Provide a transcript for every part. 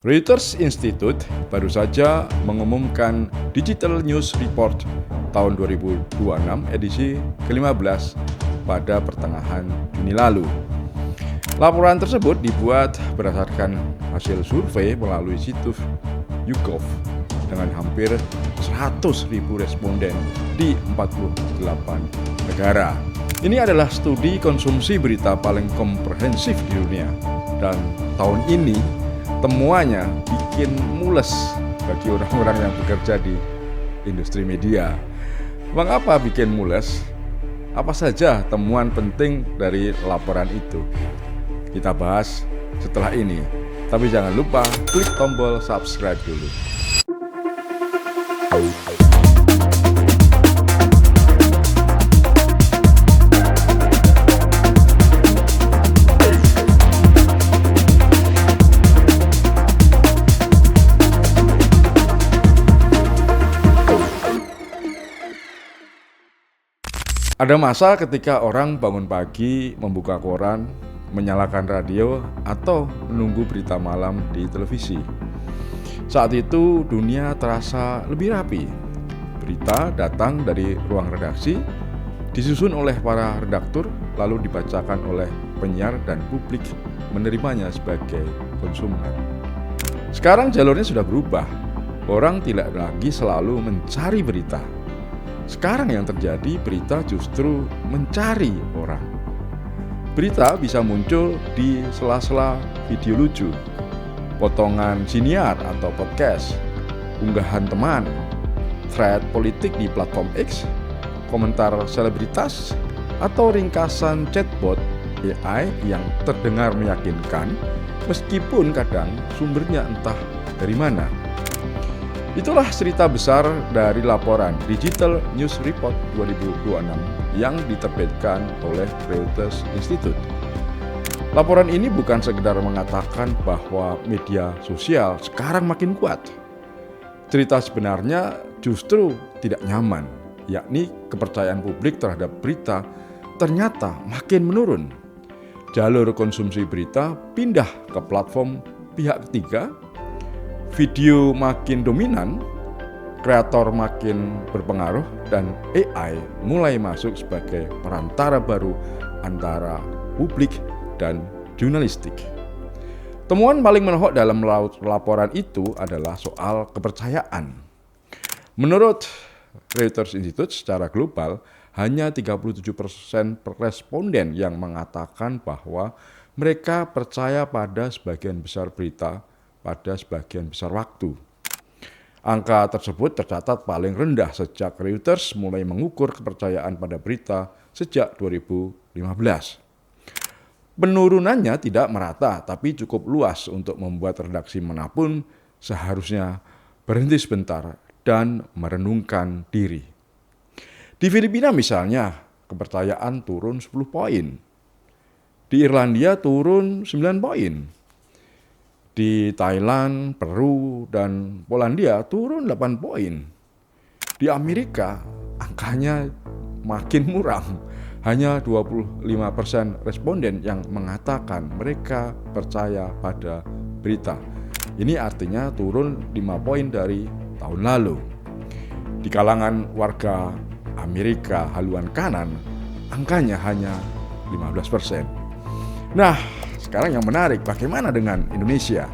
Reuters Institute baru saja mengumumkan Digital News Report tahun 2026 edisi ke-15 pada pertengahan Juni lalu. Laporan tersebut dibuat berdasarkan hasil survei melalui situs YouGov dengan hampir 100.000 responden di 48 negara. Ini adalah studi konsumsi berita paling komprehensif di dunia, dan tahun ini temuannya bikin mules bagi orang-orang yang bekerja di industri media. Mengapa bikin mules? Apa saja temuan penting dari laporan itu? Kita bahas setelah ini. Tapi jangan lupa klik tombol subscribe dulu. Ada masa ketika orang bangun pagi, membuka koran, menyalakan radio, atau menunggu berita malam di televisi. Saat itu dunia terasa lebih rapi. Berita datang dari ruang redaksi, disusun oleh para redaktur, lalu dibacakan oleh penyiar dan publik menerimanya sebagai konsumen. Sekarang jalurnya sudah berubah. Orang tidak lagi selalu mencari berita. Sekarang yang terjadi, berita justru mencari orang. Berita bisa muncul di sela-sela video lucu, potongan siniar atau podcast, unggahan teman, thread politik di platform X, komentar selebritas, atau ringkasan chatbot AI yang terdengar meyakinkan meskipun kadang sumbernya entah dari mana. Itulah cerita besar dari laporan Digital News Report 2026 yang diterbitkan oleh Reuters Institute. Laporan ini bukan sekedar mengatakan bahwa media sosial sekarang makin kuat. Cerita sebenarnya justru tidak nyaman, yakni kepercayaan publik terhadap berita ternyata makin menurun. Jalur konsumsi berita pindah ke platform pihak ketiga, video makin dominan, kreator makin berpengaruh, dan AI mulai masuk sebagai perantara baru antara publik dan jurnalistik. Temuan paling menohok dalam laporan itu adalah soal kepercayaan. Menurut Reuters Institute, secara global, hanya 37% responden yang mengatakan bahwa mereka percaya pada sebagian besar berita pada sebagian besar waktu. Angka tersebut tercatat paling rendah sejak Reuters mulai mengukur kepercayaan pada berita sejak 2015. Penurunannya tidak merata, tapi cukup luas untuk membuat redaksi manapun seharusnya berhenti sebentar dan merenungkan diri. Di Filipina misalnya, kepercayaan turun 10 poin. Di Irlandia turun 9 poin. Di Thailand, Peru, dan Polandia turun 8 poin. Di Amerika angkanya makin muram. Hanya 25% responden yang mengatakan mereka percaya pada berita. Ini artinya turun 5 poin dari tahun lalu. Di kalangan warga Amerika haluan kanan, angkanya hanya 15%. Nah, sekarang yang menarik, bagaimana dengan Indonesia?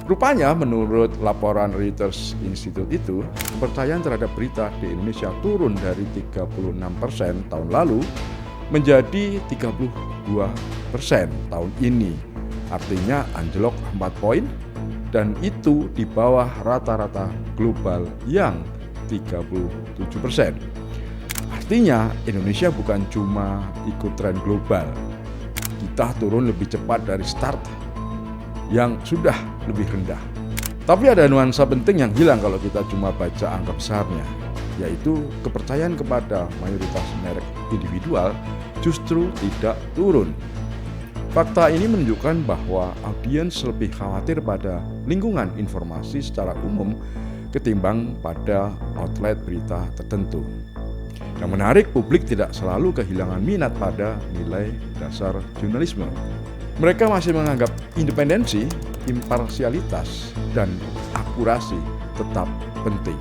Rupanya menurut laporan Reuters Institute itu, kepercayaan terhadap berita di Indonesia turun dari 36% tahun lalu menjadi 32% tahun ini. Artinya anjlok 4 poin, dan itu di bawah rata-rata global yang 37%. Artinya Indonesia bukan cuma ikut tren global. Kita turun lebih cepat dari start yang sudah lebih rendah. Tapi ada nuansa penting yang hilang kalau kita cuma baca angka besarnya, yaitu kepercayaan kepada mayoritas merek individual justru tidak turun. Fakta ini menunjukkan bahwa audiens lebih khawatir pada lingkungan informasi secara umum ketimbang pada outlet berita tertentu. Yang menarik, publik tidak selalu kehilangan minat pada nilai dasar jurnalisme. Mereka masih menganggap independensi, imparsialitas dan akurasi tetap penting.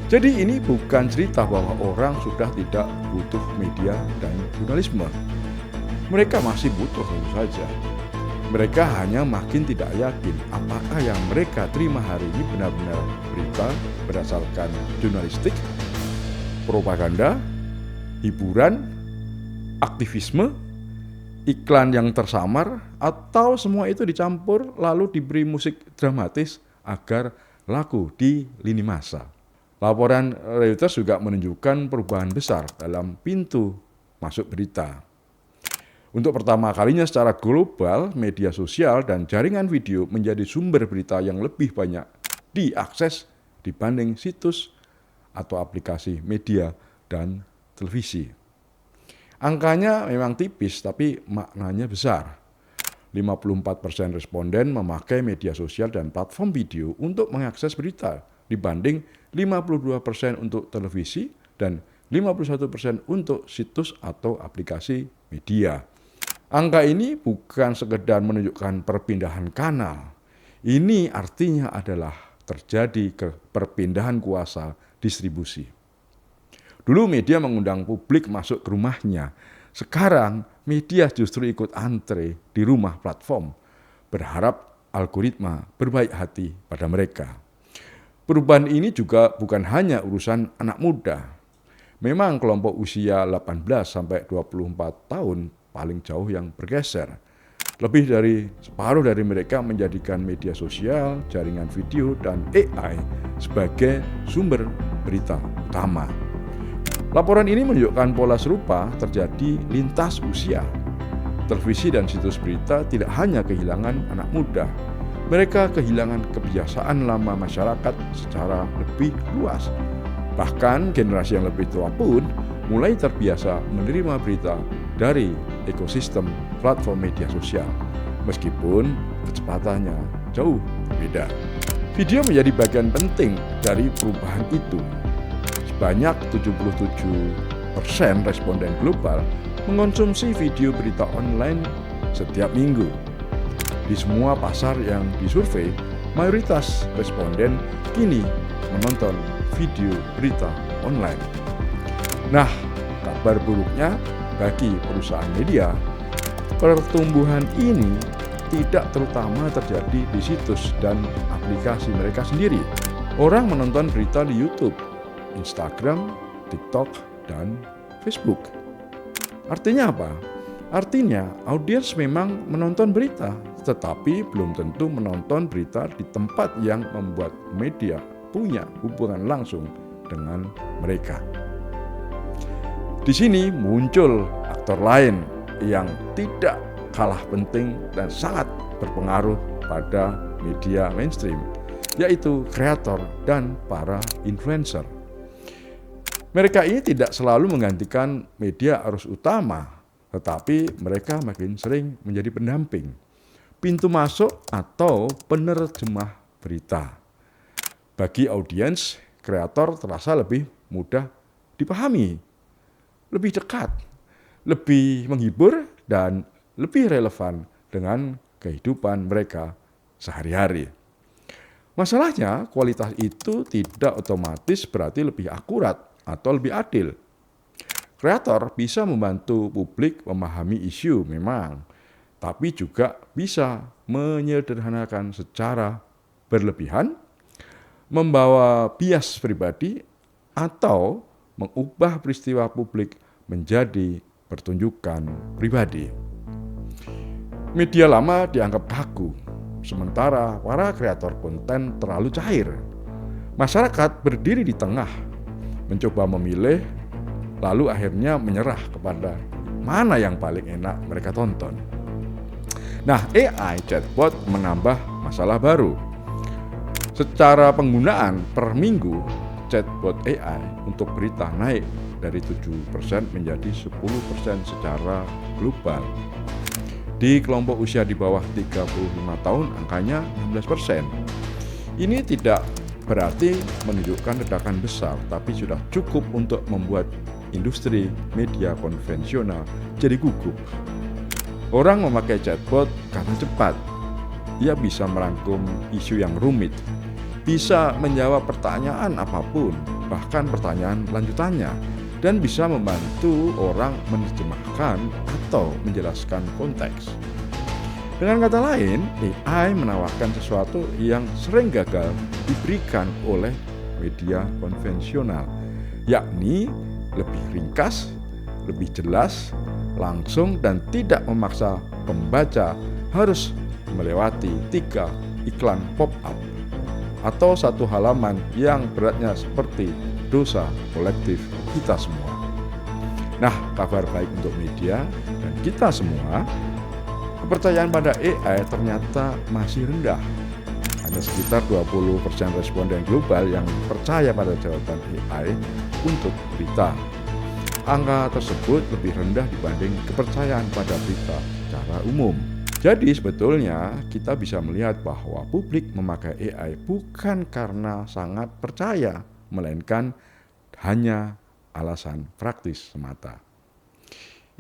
Jadi ini bukan cerita bahwa orang sudah tidak butuh media dan jurnalisme. Mereka masih butuh tentu saja. Mereka hanya makin tidak yakin apakah yang mereka terima hari ini benar-benar berita berdasarkan jurnalistik, propaganda, hiburan, aktivisme, iklan yang tersamar, atau semua itu dicampur lalu diberi musik dramatis agar laku di lini masa. Laporan Reuters juga menunjukkan perubahan besar dalam pintu masuk berita. Untuk pertama kalinya secara global, media sosial dan jaringan video menjadi sumber berita yang lebih banyak diakses dibanding situs atau aplikasi media dan televisi. Angkanya memang tipis, tapi maknanya besar. 54% responden memakai media sosial dan platform video untuk mengakses berita, dibanding 52% untuk televisi dan 51% untuk situs atau aplikasi media. Angka ini bukan sekedar menunjukkan perpindahan kanal. Ini artinya adalah terjadi perpindahan kuasa distribusi. Dulu media mengundang publik masuk ke rumahnya. Sekarang media justru ikut antre di rumah platform, berharap algoritma berbaik hati pada mereka. Perubahan ini juga bukan hanya urusan anak muda. Memang kelompok usia 18 sampai 24 tahun paling jauh yang bergeser. Lebih dari separuh dari mereka menjadikan media sosial, jaringan video, dan AI sebagai sumber berita utama. Laporan ini menunjukkan pola serupa terjadi lintas usia. Televisi dan situs berita tidak hanya kehilangan anak muda, mereka kehilangan kebiasaan lama masyarakat secara lebih luas. Bahkan generasi yang lebih tua pun mulai terbiasa menerima berita dari ekosistem platform media sosial, meskipun kecepatannya jauh berbeda. Video menjadi bagian penting dari perubahan itu. Sebanyak 77% responden global mengonsumsi video berita online setiap minggu. Di semua pasar yang disurvei, mayoritas responden kini menonton video berita online. Nah, kabar buruknya bagi perusahaan media, pertumbuhan ini tidak terutama terjadi di situs dan aplikasi mereka sendiri. Orang menonton berita di YouTube, Instagram, TikTok, dan Facebook. Artinya apa? Artinya audiens memang menonton berita, tetapi belum tentu menonton berita di tempat yang membuat media punya hubungan langsung dengan mereka. Di sini muncul aktor lain yang tidak kalah penting dan sangat berpengaruh pada media mainstream, yaitu kreator dan para influencer. Mereka ini tidak selalu menggantikan media arus utama, tetapi mereka makin sering menjadi pendamping, pintu masuk atau penerjemah berita. Bagi audiens, kreator terasa lebih mudah dipahami, lebih dekat, lebih menghibur, dan lebih relevan dengan kehidupan mereka sehari-hari. Masalahnya, kualitas itu tidak otomatis berarti lebih akurat atau lebih adil. Kreator bisa membantu publik memahami isu memang, tapi juga bisa menyederhanakan secara berlebihan, membawa bias pribadi, atau mengubah peristiwa publik menjadi pertunjukan pribadi. Media lama dianggap kaku, sementara para kreator konten terlalu cair. Masyarakat berdiri di tengah, mencoba memilih, lalu akhirnya menyerah kepada mana yang paling enak mereka tonton. Nah, AI chatbot menambah masalah baru. Secara penggunaan per minggu, chatbot AI untuk berita naik dari 7% menjadi 10% secara global. Di kelompok usia di bawah 35 tahun angkanya 16%. Ini tidak berarti menunjukkan ledakan besar, tapi sudah cukup untuk membuat industri media konvensional jadi gugup. Orang memakai chatbot karena cepat, ia bisa merangkum isu yang rumit, bisa menjawab pertanyaan apapun, bahkan pertanyaan lanjutannya, dan bisa membantu orang menerjemahkan atau menjelaskan konteks. Dengan kata lain, AI menawarkan sesuatu yang sering gagal diberikan oleh media konvensional, yakni lebih ringkas, lebih jelas, langsung, dan tidak memaksa pembaca harus melewati 3 iklan pop-up atau satu halaman yang beratnya seperti dosa kolektif kita semua. Nah, kabar baik untuk media dan kita semua, kepercayaan pada AI ternyata masih rendah. Hanya sekitar 20% responden global yang percaya pada jawaban AI untuk berita. Angka tersebut lebih rendah dibanding kepercayaan pada berita secara umum. Jadi sebetulnya kita bisa melihat bahwa publik memakai AI bukan karena sangat percaya, melainkan hanya alasan praktis semata.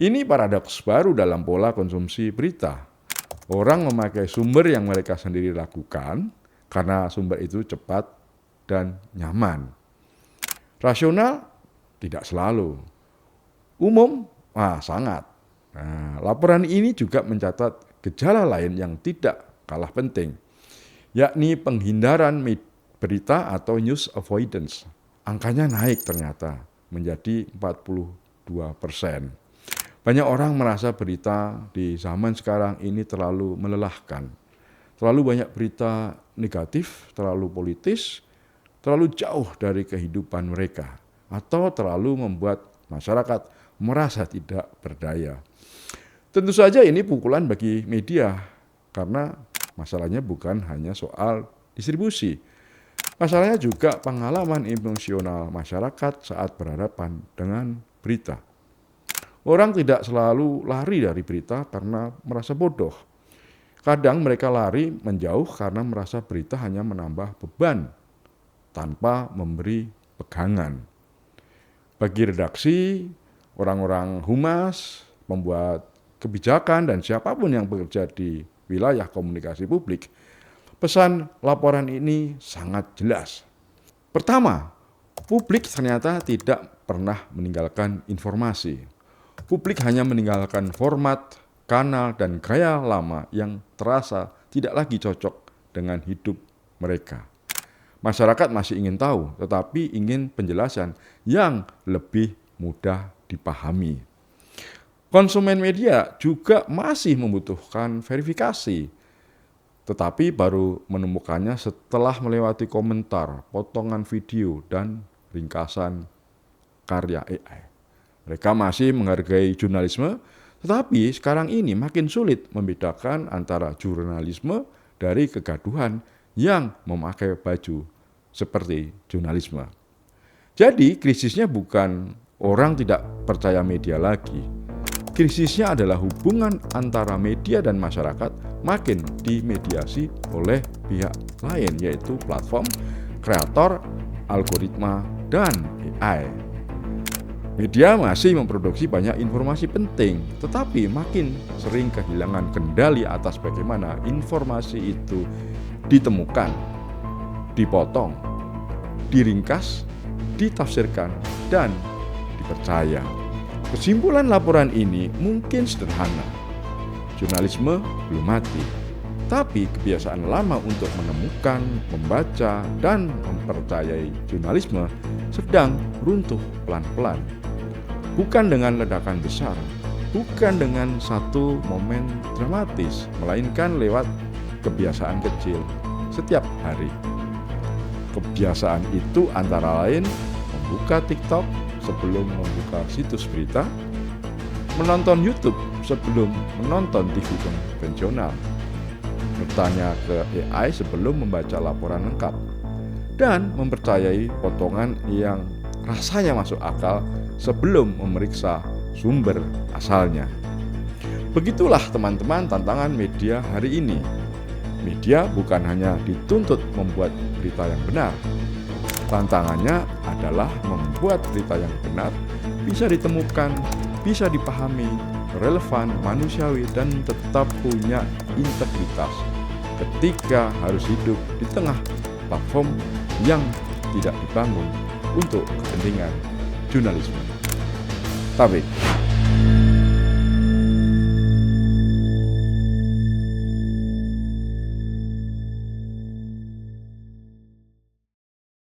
Ini paradoks baru dalam pola konsumsi berita. Orang memakai sumber yang mereka sendiri lakukan karena sumber itu cepat dan nyaman. Rasional? Tidak selalu. Umum? Sangat. Nah, laporan ini juga mencatat gejala lain yang tidak kalah penting, yakni penghindaran berita atau news avoidance. Angkanya naik ternyata menjadi 42%. Banyak orang merasa berita di zaman sekarang ini terlalu melelahkan. Terlalu banyak berita negatif, terlalu politis, terlalu jauh dari kehidupan mereka, atau terlalu membuat masyarakat merasa tidak berdaya. Tentu saja ini pukulan bagi media, karena masalahnya bukan hanya soal distribusi. Masalahnya juga pengalaman emosional masyarakat saat berhadapan dengan berita. Orang tidak selalu lari dari berita karena merasa bodoh. Kadang mereka lari menjauh karena merasa berita hanya menambah beban tanpa memberi pegangan. Bagi redaksi, orang-orang humas, pembuat kebijakan, dan siapapun yang bekerja di wilayah komunikasi publik, pesan laporan ini sangat jelas. Pertama, publik ternyata tidak pernah meninggalkan informasi. Publik hanya meninggalkan format, kanal, dan gaya lama yang terasa tidak lagi cocok dengan hidup mereka. Masyarakat masih ingin tahu, tetapi ingin penjelasan yang lebih mudah dipahami. Konsumen media juga masih membutuhkan verifikasi, tetapi baru menemukannya setelah melewati komentar, potongan video, dan ringkasan karya AI. Mereka masih menghargai jurnalisme, tetapi sekarang ini makin sulit membedakan antara jurnalisme dari kegaduhan yang memakai baju seperti jurnalisme. Jadi krisisnya bukan orang tidak percaya media lagi. Krisisnya adalah hubungan antara media dan masyarakat makin dimediasi oleh pihak lain, yaitu platform, kreator, algoritma, dan AI. Media masih memproduksi banyak informasi penting, tetapi makin sering kehilangan kendali atas bagaimana informasi itu ditemukan, dipotong, diringkas, ditafsirkan, dan dipercaya. Kesimpulan laporan ini mungkin sederhana. Jurnalisme belum mati, tapi kebiasaan lama untuk menemukan, membaca, dan mempercayai jurnalisme sedang runtuh pelan-pelan. Bukan dengan ledakan besar, bukan dengan satu momen dramatis, melainkan lewat kebiasaan kecil setiap hari. Kebiasaan itu antara lain membuka TikTok sebelum membuka situs berita, menonton YouTube sebelum menonton TV konvensional, bertanya ke AI sebelum membaca laporan lengkap, dan mempercayai potongan yang rasanya masuk akal sebelum memeriksa sumber asalnya. Begitulah teman-teman tantangan media hari ini. Media bukan hanya dituntut membuat berita yang benar. Tantangannya adalah membuat berita yang benar bisa ditemukan, bisa dipahami, relevan, manusiawi, dan tetap punya integritas. ketika harus hidup di tengah platform yang tidak dibangun untuk kepentingan jurnalisme. Tapi